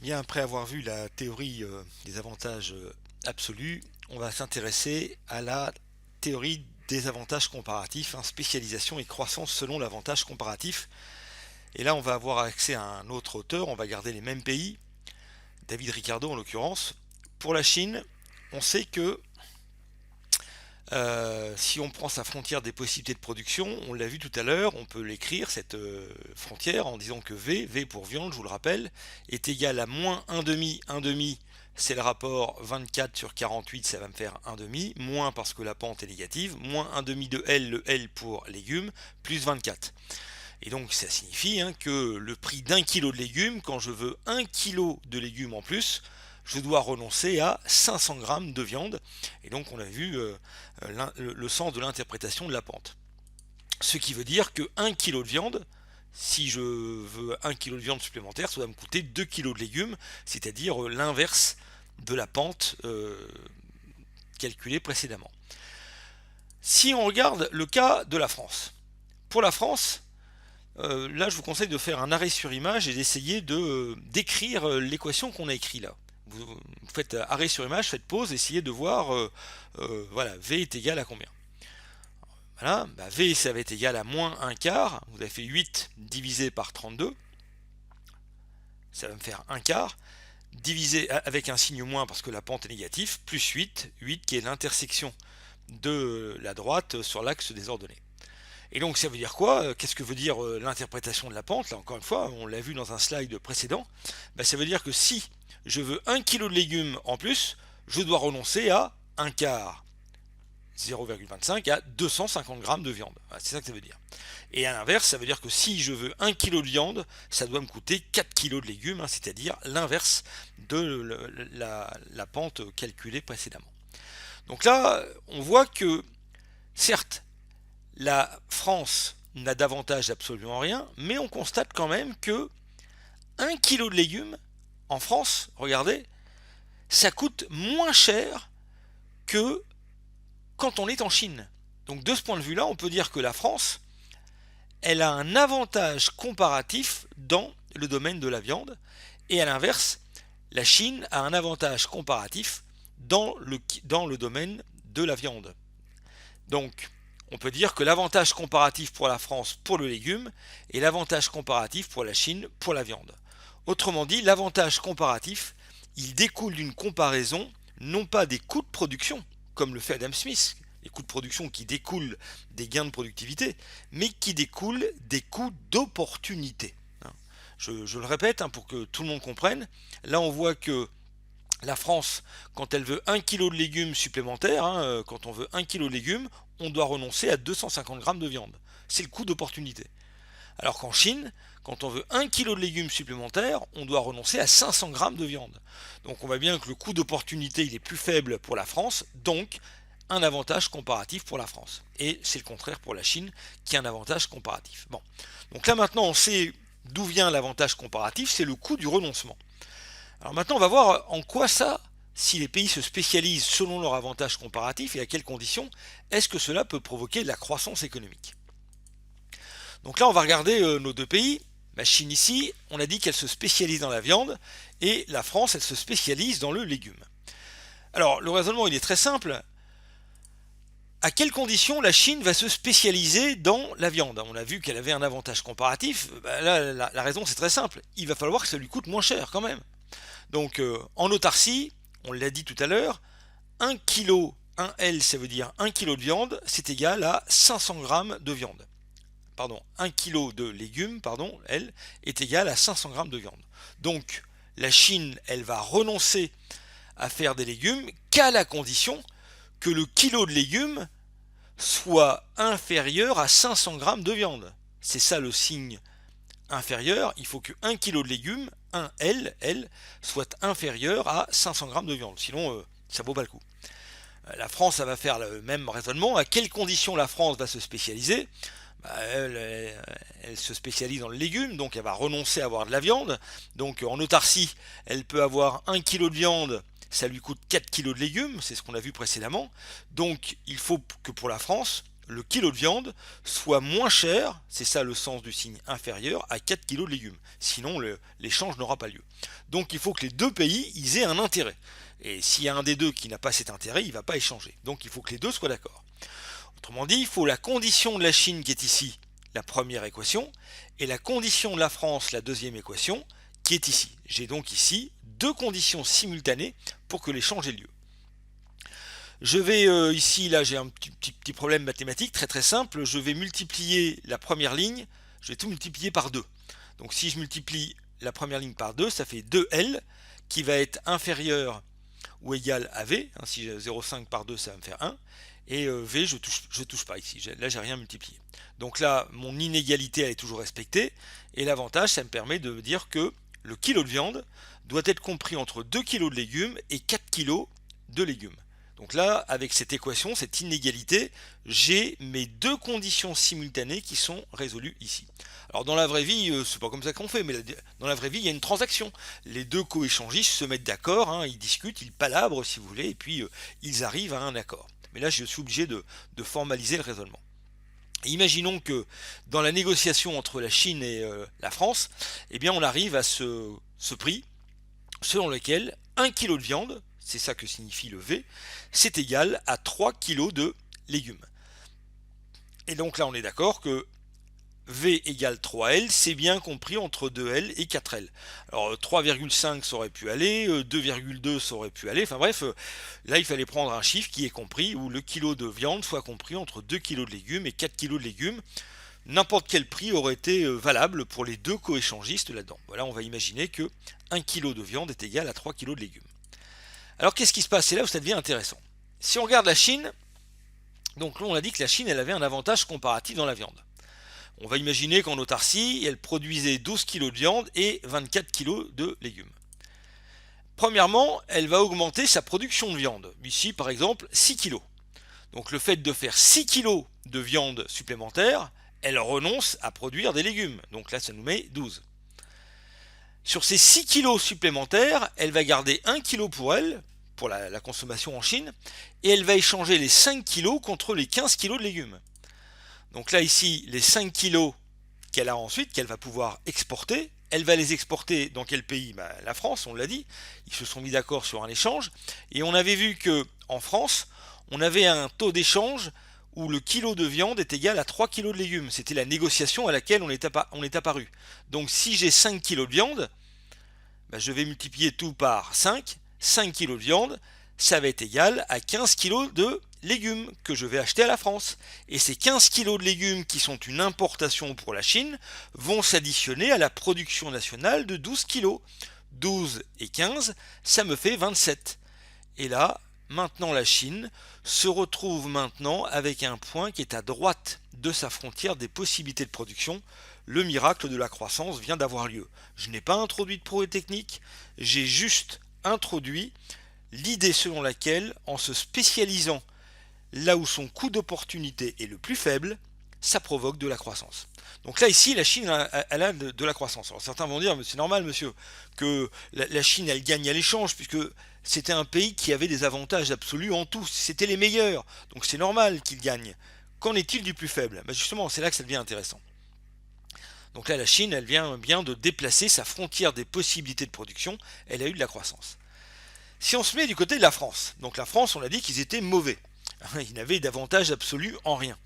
Bien, après avoir vu la théorie des avantages absolus, on va s'intéresser à la théorie des avantages comparatifs, hein, spécialisation et croissance selon l'avantage comparatif. Et là, on va avoir accès à un autre auteur, on va garder les mêmes pays, David Ricardo en l'occurrence. Pour la Chine, on sait que si on prend sa frontière des possibilités de production, on l'a vu tout à l'heure, on peut l'écrire, cette frontière, en disant que V pour viande, je vous le rappelle, est égal à moins 1 demi, 1 demi, c'est le rapport 24 sur 48, ça va me faire 1 demi, moins parce que la pente est négative, moins 1 demi de L, le L pour légumes, plus 24. Et donc ça signifie que le prix d'un kilo de légumes, quand je veux 1 kilo de légumes en plus, je dois renoncer à 500 grammes de viande. Et donc on a vu le sens de l'interprétation de la pente. Ce qui veut dire que 1 kilo de viande, si je veux 1 kilo de viande supplémentaire, ça va me coûter 2 kilos de légumes, c'est-à-dire l'inverse de la pente calculée précédemment. Si on regarde le cas de la France, pour la France, là je vous conseille de faire un arrêt sur image et d'essayer d'écrire l'équation qu'on a écrite là. Vous faites arrêt sur image, faites pause, essayez de voir voilà, V est égal à combien. Voilà, bah V ça va être égal à moins 1 quart, vous avez fait 8 divisé par 32, ça va me faire 1 quart, divisé avec un signe moins parce que la pente est négative, plus 8, 8 qui est l'intersection de la droite sur l'axe des ordonnées. Et donc ça veut dire quoi? Qu'est-ce que veut dire l'interprétation de la pente? Là encore une fois, on l'a vu dans un slide précédent. Ben, ça veut dire que si je veux 1 kg de légumes en plus, je dois renoncer à 1 quart, 0,25 à 250 grammes de viande. Voilà, c'est ça que ça veut dire. Et à l'inverse, ça veut dire que si je veux 1 kg de viande, ça doit me coûter 4 kg de légumes, c'est-à-dire l'inverse de la pente calculée précédemment. Donc là, on voit que, certes, la France n'a d'avantage absolument rien, mais on constate quand même que 1 kg de légumes en France, regardez, ça coûte moins cher que quand on est en Chine. Donc de ce point de vue-là, on peut dire que la France, elle a un avantage comparatif dans le domaine de la viande, et à l'inverse, la Chine a un avantage comparatif dans le domaine de la viande. Donc, on peut dire que l'avantage comparatif pour la France pour le légume et l'avantage comparatif pour la Chine pour la viande. Autrement dit, l'avantage comparatif, il découle d'une comparaison non pas des coûts de production, comme le fait Adam Smith, les coûts de production qui découlent des gains de productivité, mais qui découlent des coûts d'opportunité. Je le répète pour que tout le monde comprenne. Là, on voit que la France, quand elle veut 1 kg de légumes supplémentaires, quand on veut 1 kg de légumes, on doit renoncer à 250 grammes de viande. C'est le coût d'opportunité. Alors qu'en Chine, quand on veut 1 kg de légumes supplémentaires, on doit renoncer à 500 grammes de viande. Donc on voit bien que le coût d'opportunité il est plus faible pour la France, donc un avantage comparatif pour la France. Et c'est le contraire pour la Chine, qui a un avantage comparatif. Bon, donc là maintenant on sait d'où vient l'avantage comparatif, c'est le coût du renoncement. Alors maintenant, on va voir en quoi ça, si les pays se spécialisent selon leur avantage comparatif et à quelles conditions, est-ce que cela peut provoquer de la croissance économique. Donc là, on va regarder nos deux pays. La Chine ici, on a dit qu'elle se spécialise dans la viande et la France, elle se spécialise dans le légume. Alors, le raisonnement, il est très simple. À quelles conditions la Chine va se spécialiser dans la viande? On a vu qu'elle avait un avantage comparatif. Là, la raison, c'est très simple. Il va falloir que ça lui coûte moins cher quand même. Donc en autarcie, on l'a dit tout à l'heure, 1 kg, 1 L, ça veut dire 1 kg de viande, c'est égal à 500 grammes de viande. Pardon, 1 kg de légumes, pardon, L, est égal à 500 grammes de viande. Donc la Chine, elle va renoncer à faire des légumes qu'à la condition que le kilo de légumes soit inférieur à 500 grammes de viande. C'est ça le signe inférieur, il faut que 1 kg de légumes, 1 L, soit inférieur à 500 grammes de viande. Sinon, ça vaut pas le coup. La France, elle va faire le même raisonnement. À quelles conditions la France va se spécialiser? Elle se spécialise dans le légume, donc elle va renoncer à avoir de la viande. Donc en autarcie, elle peut avoir 1 kg de viande, ça lui coûte 4 kg de légumes, c'est ce qu'on a vu précédemment. Donc il faut que pour la France, le kilo de viande soit moins cher, c'est ça le sens du signe inférieur, à 4 kilos de légumes. Sinon, l'échange n'aura pas lieu. Donc il faut que les deux pays ils aient un intérêt. Et s'il y a un des deux qui n'a pas cet intérêt, il ne va pas échanger. Donc il faut que les deux soient d'accord. Autrement dit, il faut la condition de la Chine qui est ici, la première équation, et la condition de la France, la deuxième équation, qui est ici. J'ai donc ici deux conditions simultanées pour que l'échange ait lieu. Je vais ici, là j'ai un petit problème mathématique très très simple, je vais multiplier la première ligne, je vais tout multiplier par 2. Donc si je multiplie la première ligne par 2, ça fait 2L qui va être inférieur ou égal à V. Si j'ai 0,5 par 2, ça va me faire 1. Et V, je touche pas ici. Là, j'ai rien multiplié. Donc là, mon inégalité, elle est toujours respectée. Et l'avantage, ça me permet de dire que le kilo de viande doit être compris entre 2 kg de légumes et 4 kg de légumes. Donc là, avec cette équation, cette inégalité, j'ai mes deux conditions simultanées qui sont résolues ici. Alors dans la vraie vie, c'est pas comme ça qu'on fait, mais dans la vraie vie, il y a une transaction. Les deux co-échangistes se mettent d'accord, ils discutent, ils palabrent si vous voulez, et puis ils arrivent à un accord. Mais là, je suis obligé de formaliser le raisonnement. Et imaginons que dans la négociation entre la Chine et la France, eh bien on arrive à ce prix selon lequel 1 kg de viande, c'est ça que signifie le V, c'est égal à 3 kg de légumes. Et donc là on est d'accord que V égale 3L, c'est bien compris entre 2L et 4L. Alors 3,5 ça aurait pu aller, 2,2 ça aurait pu aller, enfin bref, là il fallait prendre un chiffre qui est compris, où le kilo de viande soit compris entre 2 kg de légumes et 4 kg de légumes. N'importe quel prix aurait été valable pour les deux co-échangistes là-dedans. Voilà, on va imaginer que 1 kg de viande est égal à 3 kg de légumes. Alors qu'est-ce qui se passe? C'est là où ça devient intéressant. Si on regarde la Chine, donc là on a dit que la Chine elle avait un avantage comparatif dans la viande. On va imaginer qu'en autarcie, elle produisait 12 kg de viande et 24 kg de légumes. Premièrement, elle va augmenter sa production de viande. Ici, par exemple, 6 kg. Donc le fait de faire 6 kg de viande supplémentaire, elle renonce à produire des légumes. Donc là, ça nous met 12. Sur ces 6 kg supplémentaires, elle va garder 1 kg pour elle, pour la consommation en Chine, et elle va échanger les 5 kg contre les 15 kg de légumes. Donc là ici, les 5 kg qu'elle a ensuite, qu'elle va pouvoir exporter, elle va les exporter dans quel pays? La France, on l'a dit, ils se sont mis d'accord sur un échange, et on avait vu que en France, on avait un taux d'échange où le kilo de viande est égal à 3 kg de légumes. C'était la négociation à laquelle on est apparu. Donc si j'ai 5 kg de viande, je vais multiplier tout par 5, 5 kg de viande, ça va être égal à 15 kg de légumes que je vais acheter à la France. Et ces 15 kg de légumes qui sont une importation pour la Chine vont s'additionner à la production nationale de 12 kg. 12 et 15, ça me fait 27. Et là, maintenant la Chine se retrouve maintenant avec un point qui est à droite de sa frontière des possibilités de production. Le miracle de la croissance vient d'avoir lieu. Je n'ai pas introduit de prouesse technique, j'ai juste introduit l'idée selon laquelle, en se spécialisant là où son coût d'opportunité est le plus faible, ça provoque de la croissance. Donc là ici, la Chine elle a de la croissance. Alors certains vont dire, mais c'est normal monsieur, que la Chine elle gagne à l'échange, puisque c'était un pays qui avait des avantages absolus en tout, c'était les meilleurs, donc c'est normal qu'il gagne. Qu'en est-il du plus faible? Justement, c'est là que ça devient intéressant. Donc là, la Chine, elle vient bien de déplacer sa frontière des possibilités de production, elle a eu de la croissance. Si on se met du côté de la France, donc la France, on a dit qu'ils étaient mauvais, ils n'avaient d'avantage absolu en rien.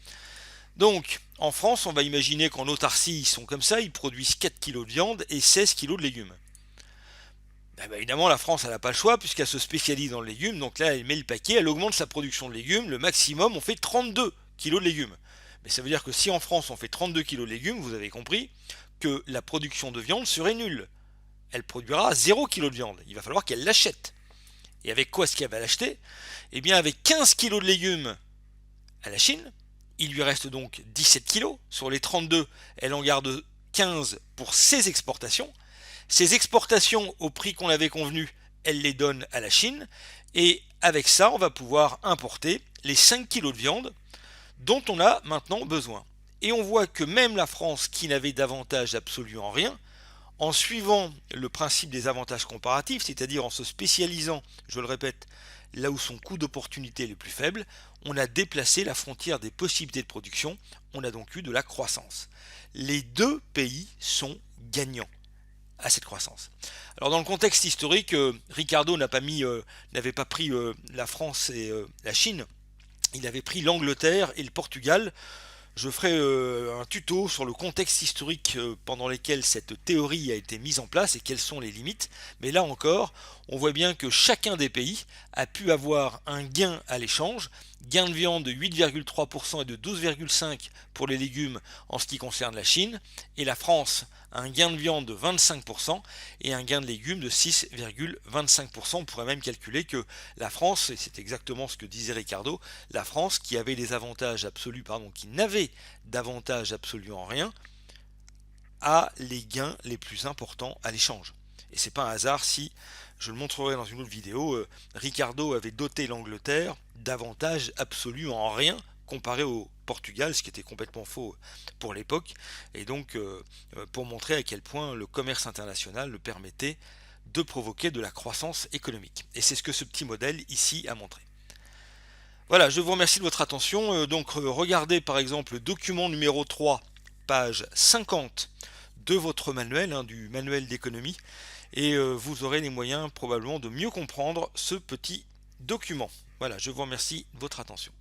Donc, en France, on va imaginer qu'en autarcie, ils sont comme ça, ils produisent 4 kg de viande et 16 kg de légumes. Évidemment, la France, elle n'a pas le choix, puisqu'elle se spécialise dans le légume, donc là, elle met le paquet, elle augmente sa production de légumes, le maximum, on fait 32 kg de légumes. Mais ça veut dire que si en France, on fait 32 kg de légumes, vous avez compris que la production de viande serait nulle. Elle produira 0 kg de viande, il va falloir qu'elle l'achète. Et avec quoi est-ce qu'elle va l'acheter? Eh bien, avec 15 kg de légumes à la Chine, il lui reste donc 17 kg. Sur les 32, elle en garde 15 pour ses exportations. Ces exportations, au prix qu'on avait convenu, elle les donne à la Chine. Et avec ça, on va pouvoir importer les 5 kg de viande dont on a maintenant besoin. Et on voit que même la France, qui n'avait d'avantage absolu en rien, En suivant le principe des avantages comparatifs, c'est-à-dire en se spécialisant, je le répète, là où son coût d'opportunité est le plus faible, on a déplacé la frontière des possibilités de production, on a donc eu de la croissance. Les deux pays sont gagnants à cette croissance. Alors dans le contexte historique, Ricardo n'avait pas pris la France et la Chine, il avait pris l'Angleterre et le Portugal. Je ferai un tuto sur le contexte historique pendant lequel cette théorie a été mise en place et quelles sont les limites. Mais là encore, on voit bien que chacun des pays a pu avoir un gain à l'échange. Gain de viande de 8,3% et de 12,5% pour les légumes en ce qui concerne la Chine. Et la France a un gain de viande de 25% et un gain de légumes de 6,25%. On pourrait même calculer que la France, et c'est exactement ce que disait Ricardo, la France qui avait des avantages absolus, qui n'avait d'avantages absolus en rien, a les gains les plus importants à l'échange. Et c'est pas un hasard si, je le montrerai dans une autre vidéo, Ricardo avait doté l'Angleterre d'avantages absolus en rien comparé au Portugal, ce qui était complètement faux pour l'époque, et donc pour montrer à quel point le commerce international le permettait de provoquer de la croissance économique. Et c'est ce que ce petit modèle ici a montré. Voilà, je vous remercie de votre attention. Regardez par exemple le document numéro 3, page 50 de votre manuel, du manuel d'économie, et vous aurez les moyens probablement de mieux comprendre ce petit document. Voilà, je vous remercie de votre attention.